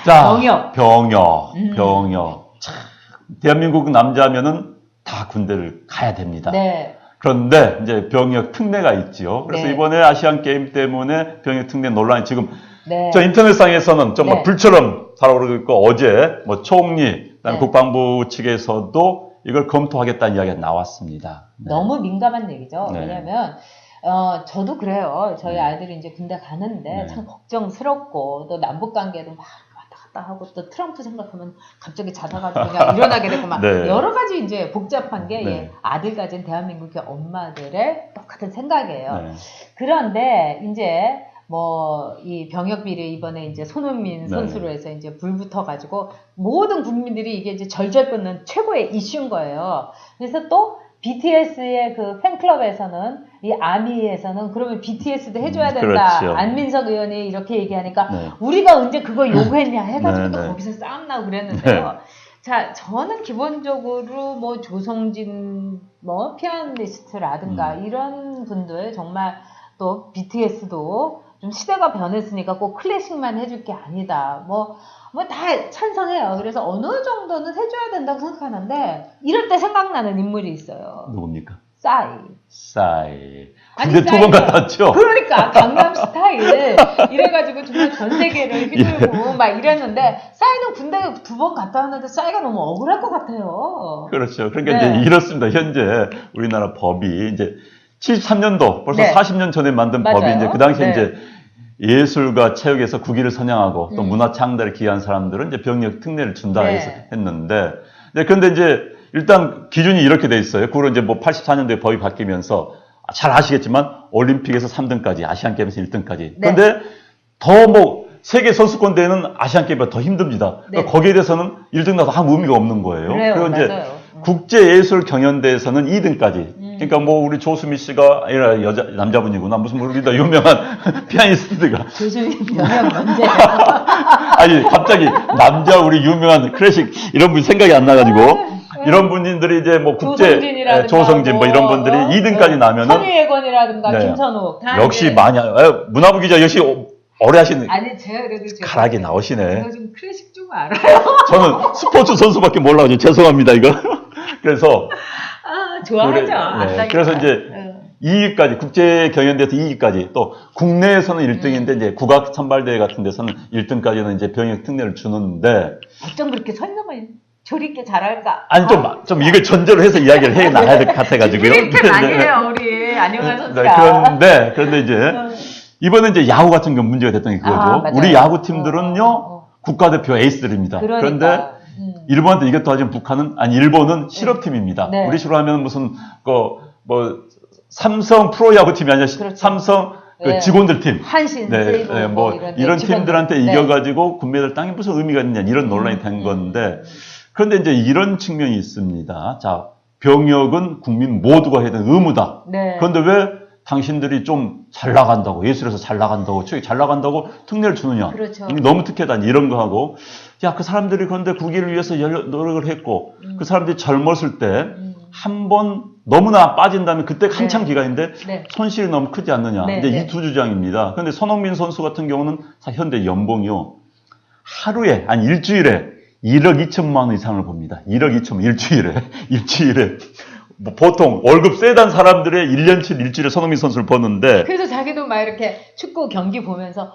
자, 병역. 병역. 참, 대한민국 남자면은 다 군대를 가야 됩니다. 네. 그런데 이제 병역 특례가 있지요. 그래서 네. 이번에 아시안 게임 때문에 병역 특례 논란이 지금 네. 저 인터넷상에서는 좀 네. 불처럼 살아오르고 있고 어제 뭐 총리, 네. 국방부 측에서도 이걸 검토하겠다는 이야기가 나왔습니다. 네. 너무 민감한 얘기죠. 네. 왜냐하면 저도 그래요. 저희 아이들이 이제 군대 가는데 네. 참 걱정스럽고 또 남북 관계도 막 왔다 갔다 하고 또 트럼프 생각하면 갑자기 자다가 그냥 일어나게 되고 막 네. 여러 가지 이제 복잡한 게 네. 예, 아들 가진 대한민국의 엄마들의 똑같은 생각이에요. 네. 그런데 이제 뭐 이 병역 비리 이번에 이제 손흥민 네. 선수로 해서 이제 불 붙어가지고 모든 국민들이 이게 이제 절절 끊는 최고의 이슈인 거예요. 그래서 또 BTS의 그 팬클럽에서는 이 아미에서는 그러면 BTS도 해줘야 된다. 그렇죠. 안민석 의원이 이렇게 얘기하니까 네. 우리가 언제 그거 요구했냐 해가지고 네, 또 네. 거기서 싸움 나고 그랬는데요. 자, 저는 기본적으로 뭐 조성진 뭐 피아니스트라든가 이런 분들 정말 또 BTS도 좀 시대가 변했으니까 꼭 클래식만 해줄 게 아니다. 뭐 다 찬성해요. 그래서 어느 정도는 해줘야 된다고 생각하는데 이럴 때 생각나는 인물이 있어요. 누굽니까? 싸이. 싸이. 아니, 군대 두 번 싸이가- 갔다 왔죠? 그러니까 강남 스타일 이래가지고 정말 전 세계를 휘두르고 막 이랬는데 싸이는 군대 두 번 갔다 왔는데 싸이가 너무 억울할 것 같아요. 그렇죠. 그러니까 네. 이제 이렇습니다. 현재 우리나라 법이 이제 73년도 벌써 네. 40년 전에 만든 맞아요. 법이 이제 그 당시에 네. 이제 예술과 체육에서 국위를 선양하고 또 문화 창달에 기여한 사람들은 이제 병역 특례를 준다 네. 해서 했는데 네, 그런데 이제 일단 기준이 이렇게 돼 있어요. 그걸 이제 뭐 84년도에 법이 바뀌면서 잘 아시겠지만 올림픽에서 3등까지, 아시안 게임에서 1등까지. 네. 그런데 더 뭐 세계 선수권 대회는 아시안 게임보다 더 힘듭니다. 네. 그러니까 거기에 대해서는 1등 나도 아무 의미가 없는 거예요. 그래요, 그리고 이제 맞아요. 국제예술경연대회에서는 2등까지. 그러니까 뭐 우리 조수미 씨가 아니라 남자분이구나. 무슨 우리다 유명한 피아니스트가. 조수님 병역 문제가. 아니, 갑자기 남자 우리 유명한 클래식 이런 분 생각이 안 나가지고. 이런 분들이 이제 뭐 조성진이라든가 조성진 뭐 이런 분들이 2등까지 나면은. 선유예건이라든가 네. 김선욱. 다 역시 이제 많이, 문화부 기자 역시 오래 하시는. 아니, 제가 그래도 제가. 가락이 나오시네. 제가 좀 클래식 좀 알아요. 저는 스포츠 선수밖에 몰라가지고 죄송합니다, 이거. 그래서. 아, 좋아하죠. 네, 그래서 이제 2위까지, 국제경연대회에서 2위까지, 또 국내에서는 1등인데, 이제 국악 선발대회 같은 데서는 1등까지는 이제 병역 특례를 주는데. 어쩜 그렇게 설명을 조리 있게 잘할까? 아니, 좀 이걸 전제로 해서 이야기를 해 나가야 될 것 같아가지고요. 이렇게 많이 해요, 우리. 안녕한 선수가. 그런데 이제, 이번에 이제 야구 같은 경우 문제가 됐던 게 그거죠. 아, 맞아요. 우리 야구팀들은요, 국가대표 에이스들입니다. 그러니까. 그런데 일본한테 이것도 하지만 북한은, 아니, 일본은 실업팀입니다. 네. 우리 식으로 하면 무슨, 삼성 프로야구팀이 아니라 그렇죠. 삼성 네. 직원들 팀. 한신, 세이브, 뭐 이런 팀들한테 네. 이겨가지고 금메달 땅이 무슨 의미가 있느냐, 이런 논란이 된 건데, 그런데 이제 이런 측면이 있습니다. 자, 병역은 국민 모두가 해야 되는 의무다. 네. 그런데 왜 당신들이 좀 잘 나간다고, 예술에서 잘 나간다고, 체육이 잘 나간다고 특례를 주느냐. 그렇죠. 이게 너무 특혜다. 이런 거 하고. 야, 그 사람들이 그런데 국위를 위해서 노력을 했고, 그 사람들이 젊었을 때, 한 번 너무나 빠진다면 그때 한창 기간인데, 네. 손실이 너무 크지 않느냐. 네, 이제 네. 이 두 주장입니다. 그런데 손흥민 선수 같은 경우는 현대 연봉이요. 하루에, 아니 일주일에 1억 2천만 원 이상을 봅니다. 1억 2천만 일주일에. 뭐 보통 월급 세단 사람들의 1년치 일주일에 손흥민 선수를 버는데. 그래서 자기도 막 이렇게 축구 경기 보면서,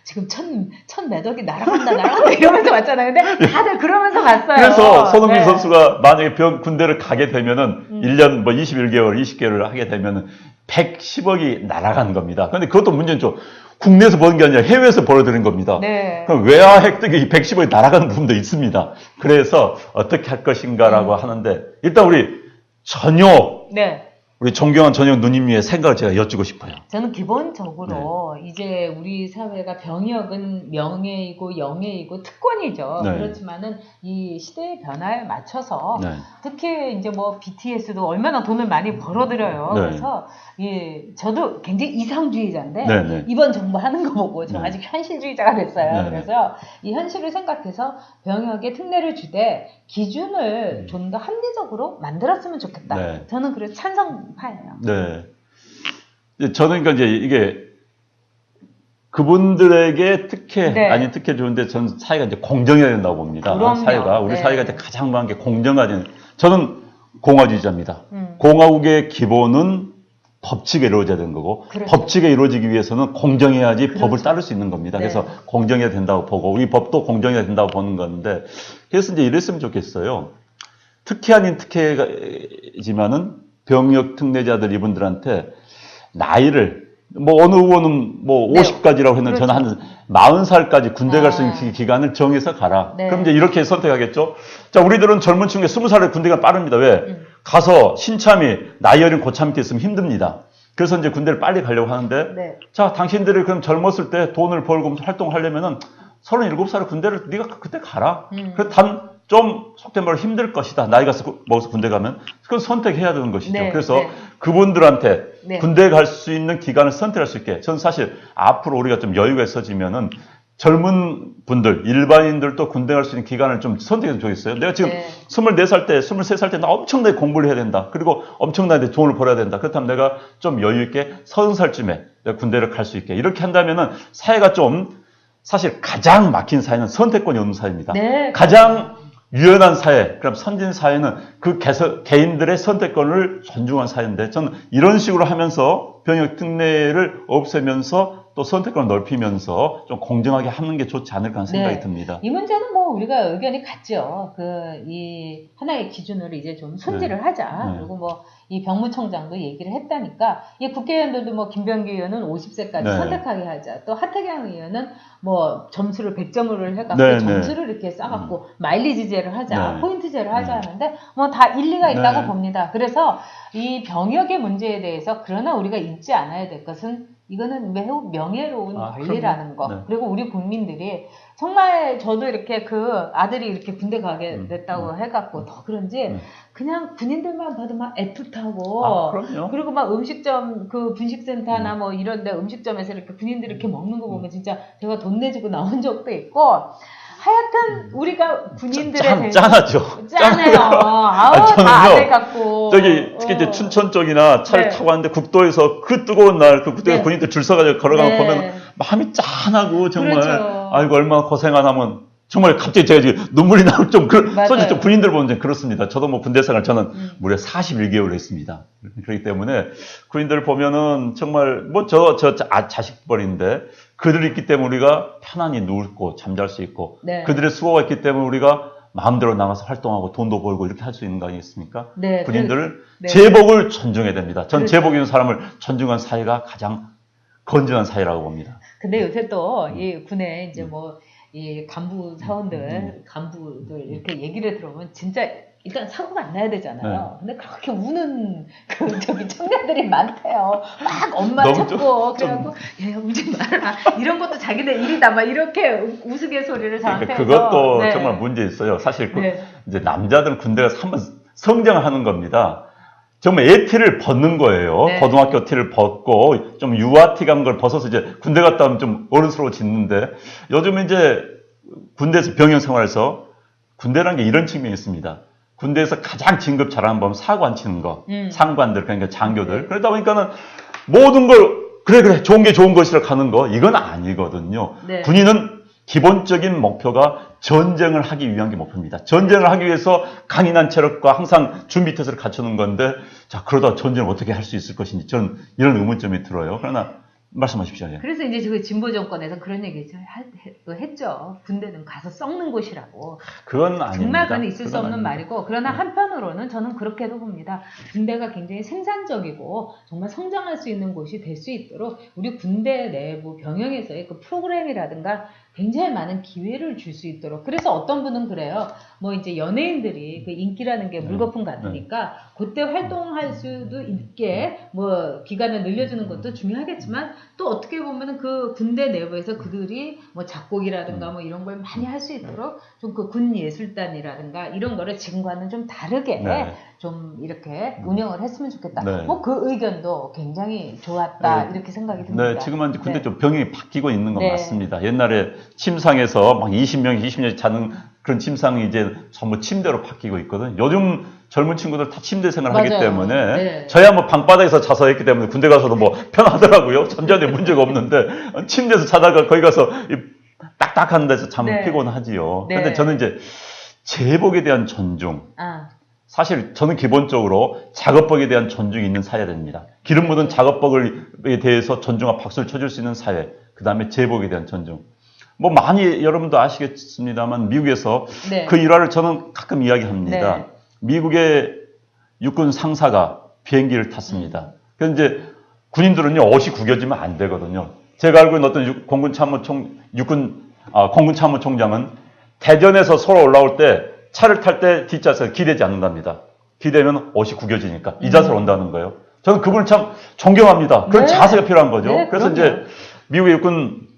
지금 천 매덕이 날아간다, 이러면서 왔잖아요. 근데 다들 그러면서 봤어요. 그래서 손흥민 네. 선수가 만약에 군대를 가게 되면은 1년 뭐 21개월, 20개월을 하게 되면은 110억이 날아가는 겁니다. 근데 그것도 문제는 좀 국내에서 버는 게 아니라 해외에서 벌어들인 겁니다. 네. 그럼 외화 획득이 110억이 날아가는 부분도 있습니다. 그래서 어떻게 할 것인가라고 하는데, 일단 우리 전혀 네. 우리 존경한 전영 누님의 생각을 제가 여쭈고 싶어요. 저는 기본적으로 이제 우리 사회가 병역은 명예이고 영예이고 특권이죠. 네. 그렇지만은 이 시대의 변화에 맞춰서 네. 특히 이제 뭐 BTS도 얼마나 돈을 많이 벌어들여요. 네. 그래서 저도 굉장히 이상주의자인데 네, 네. 이번 정부 하는 거 보고 저 네. 아직 현실주의자가 됐어요. 네, 네. 그래서 이 현실을 생각해서 병역에 특례를 주되 기준을 좀 더 합리적으로 만들었으면 좋겠다. 네. 저는 그래서 찬성파예요. 네. 저는 그러니까 이제 이게 그분들에게 특혜, 네. 아닌 특혜 주는데 저는 사회가 이제 공정해야 된다고 봅니다. 그럼요. 사회가, 우리 네. 사회가 이제 가장 많은 게 공정하진, 저는 공화주의자입니다. 음. 공화국의 기본은 법칙에 이루어져야 되는 거고, 그렇죠. 법칙에 이루어지기 위해서는 공정해야지 그렇죠. 법을 따를 수 있는 겁니다. 네. 그래서 공정해야 된다고 보고, 우리 법도 공정해야 된다고 보는 건데, 그래서 이제 이랬으면 좋겠어요. 특혜 아닌 특혜지만은 병역 특례자들 이분들한테 나이를 뭐 어느 후보는 뭐 네. 50까지라고 했는데 그렇죠. 저는 한 40살까지 군대 갈 수 있는 기간을 정해서 가라. 네. 그럼 이제 이렇게 선택하겠죠. 자, 우리들은 젊은 층에 20살에 군대가 빠릅니다. 왜? 가서 신참이 나이 어린 고참 밑에 있으면 힘듭니다. 그래서 이제 군대를 빨리 가려고 하는데 네. 자, 당신들이 그럼 젊었을 때 돈을 벌고 활동하려면은 37살에 군대를 네가 그때 가라. 그 좀 속된 말로 힘들 것이다. 나이가 먹어서 군대 가면 그건 선택해야 되는 것이죠. 네, 그래서 네. 그분들한테 네. 군대 갈 수 있는 기간을 선택할 수 있게 저는 사실 앞으로 우리가 좀 여유가 있어지면은 젊은 분들, 일반인들도 군대 갈 수 있는 기간을 좀 선택해서 좋겠어요. 내가 지금 네. 24살 때, 23살 때 나 엄청나게 공부를 해야 된다. 그리고 엄청나게 돈을 벌어야 된다. 그렇다면 내가 좀 여유 있게 30살쯤에 내가 군대를 갈 수 있게 이렇게 한다면은 사회가 좀 사실 가장 막힌 사회는 선택권이 없는 사회입니다. 네. 가장 유연한 사회, 그럼 선진 사회는 그 개인들의 선택권을 존중한 사회인데 저는 이런 식으로 하면서 병역 특례를 없애면서 또 선택권을 넓히면서 좀 공정하게 하는 게 좋지 않을까 하는 생각이 네. 듭니다. 이 문제는 뭐 우리가 의견이 같죠. 이 하나의 기준으로 이제 좀 손질을 하자. 네. 그리고 뭐 이 병무청장도 얘기를 했다니까 이 국회의원들도 뭐 김병기 의원은 50세까지 네. 선택하게 하자. 또 하태경 의원은 뭐 점수를 100점을 해갖고 네, 점수를 이렇게 쌓아갖고 마일리지제를 하자, 네. 포인트제를 하자 네. 하는데 뭐 다 일리가 있다고 네. 봅니다. 그래서 이 병역의 문제에 대해서 그러나 우리가 잊지 않아야 될 것은 이거는 매우 명예로운 권리라는 거. 네. 그리고 우리 국민들이 정말 저도 이렇게 그 아들이 이렇게 군대 가게 됐다고 해갖고 더 그런지 그냥 군인들만 봐도 막 애틋하고 그럼요. 그리고 막 음식점 그 분식센터나 뭐 이런데 음식점에서 이렇게 군인들이 이렇게 먹는 거 보면 진짜 제가 돈 내주고 나온 적도 있고 하여튼 우리가 군인들의 짠하죠. 짠해요. 아우 저는요, 다 아들 같고 저기 특히 이제 춘천 쪽이나 차를 네. 타고 왔는데 국도에서 그 뜨거운 날 그 국도에 네. 군인들 줄 서가지고 걸어가면 네. 보면 마음이 짠하고 정말 그렇죠. 아이고 얼마나 고생 안 하면 정말 갑자기 제가 지금 눈물이 나고 좀 맞아요. 솔직히 좀 군인들 보면 좀 그렇습니다. 저도 뭐 군대 생활 저는 무려 41개월 했습니다. 그렇기 때문에 군인들 보면은 정말 뭐 자식벌인데 그들이 있기 때문에 우리가 편안히 누울고 잠잘 수 있고 네. 그들의 수고가 있기 때문에 우리가 마음대로 나가서 활동하고 돈도 벌고 이렇게 할 수 있는 거 아니겠습니까? 네, 군인들 네. 제복을 존중해야 됩니다. 전 그렇죠. 제복 입는 사람을 존중한 사회가 가장 건전한 사회라고 봅니다. 근데 요새 또 이 군에 이제 뭐 이 간부 사원들, 간부들 이렇게 얘기를 들어보면 진짜 일단 사고가 안 나야 되잖아요. 근데 그렇게 우는 그 저기 청년들이 많대요. 막 엄마 너무 찾고 그래갖고 얘 울지 마라. 이런 것도 자기네 일이다. 막 이렇게 우스갯소리를 저한테 그러니까 그것도 해서. 정말 문제 있어요. 사실 네. 이제 남자들은 군대 가서 한번 성장하는 겁니다. 정말 애티를 벗는 거예요. 네. 고등학교 티를 벗고 좀 유아티 간 걸 벗어서 이제 군대 갔다 오면 좀 어른스러워지는데 요즘 이제 군대에서 병영 생활에서 군대라는 게 이런 측면이 있습니다. 군대에서 가장 진급 잘하는 법은 사고 안 치는 거. 상관들 그러니까 장교들. 그러다 보니까는 모든 걸 그래 좋은 게 좋은 것이라 가는 거 이건 아니거든요. 네. 군인은 기본적인 목표가 전쟁을 하기 위한 게 목표입니다. 전쟁을 하기 위해서 강인한 체력과 항상 준비 태세를 갖추는 건데, 자, 그러다 전쟁을 어떻게 할 수 있을 것인지 저는 이런 의문점이 들어요. 그러나, 말씀하십시오. 예. 그래서 이제 그 진보 정권에서 그런 얘기 했죠. 군대는 가서 썩는 곳이라고. 그건 아닙니다. 정말 그건 있을 수 없는 아닙니다. 말이고, 그러나 한편으로는 저는 그렇게도 봅니다. 군대가 굉장히 생산적이고 정말 성장할 수 있는 곳이 될 수 있도록 우리 군대 내부 병영에서의 그 프로그램이라든가 굉장히 많은 기회를 줄 수 있도록. 그래서 어떤 분은 그래요. 뭐 이제 연예인들이 그 인기라는 게 물거품 같으니까 그때 활동할 수도 있게 뭐 기간을 늘려주는 것도 중요하겠지만 또 어떻게 보면은 그 군대 내부에서 그들이 뭐 작곡이라든가 뭐 이런 걸 많이 할 수 있도록 좀 그 군 예술단이라든가 이런 거를 지금과는 좀 다르게 네. 좀 이렇게 운영을 했으면 좋겠다. 네. 뭐 그 의견도 굉장히 좋았다 이렇게 생각이 듭니다. 네, 지금은 이제 근데 네. 좀 병이 바뀌고 있는 건 네. 맞습니다. 옛날에 침상에서 막 20명, 20년씩 자는 그런 침상이 이제 전부 침대로 바뀌고 있거든요. 요즘 젊은 친구들 다 침대 생활을 하기 맞아요. 때문에 네. 저야 뭐 방바닥에서 자서 했기 때문에 군대 가서도 뭐 편하더라고요. 잠자는데 문제가 없는데 침대에서 자다가 거기 가서 이 딱딱한 데서 자면 네. 피곤하지요. 네. 근데 저는 이제 제복에 대한 존중, 아, 사실 저는 기본적으로 작업복에 대한 존중이 있는 사회가 됩니다. 기름 묻은 작업복에 대해서 존중과 박수를 쳐줄 수 있는 사회, 그 다음에 제복에 대한 존중. 뭐 많이 여러분도 아시겠습니다만 미국에서 네. 그 일화를 저는 가끔 이야기합니다. 네. 미국의 육군 상사가 비행기를 탔습니다. 그래서 이제 군인들은요 옷이 구겨지면 안 되거든요. 제가 알고 있는 어떤 공군 참모총장은 대전에서 서울 올라올 때 차를 탈 때 뒷좌석에 기대지 않는답니다. 기대면 옷이 구겨지니까 이 자세로 온다는 거예요. 저는 그분을 참 존경합니다. 그런 네. 자세가 필요한 거죠. 네, 그래서 그럼요. 이제 미국의 육군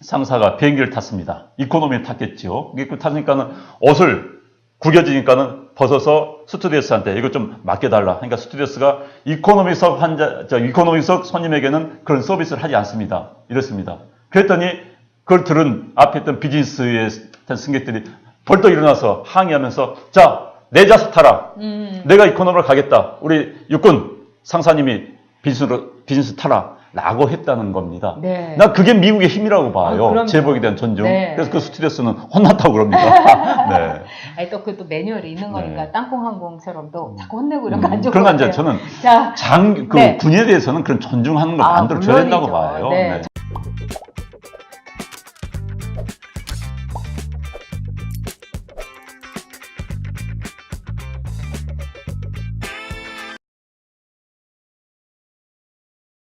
상사가 비행기를 탔습니다. 이코노미를 탔겠죠. 이거 탔으니까는 옷을 구겨지니까는 벗어서 스튜디오스한테 이거 좀 맡겨달라. 그러니까 스튜디오스가 이코노미석 손님에게는 그런 서비스를 하지 않습니다. 이랬습니다. 그랬더니 그걸 들은 앞에 있던 비즈니스의 승객들이 벌떡 일어나서 항의하면서 자, 내 좌석 타라. 내가 이코노미로 가겠다. 우리 육군 상사님이 비즈니스 타라. 라고 했다는 겁니다. 네. 난 그게 미국의 힘이라고 봐요. 그럼요. 제복에 대한 존중. 네. 그래서 그 스튜디오스는 혼났다고 그럽니다. 네. 아니 또 그 또 매뉴얼이 있는 거니까 네. 땅콩항공처럼 또 자꾸 혼내고 이런 거 안 좋은 그런 것 건 이제 같아요. 저는 자, 네. 군인에 대해서는 그런 존중하는 걸 만들어줘야 된다고 물론이죠. 봐요. 네. 네.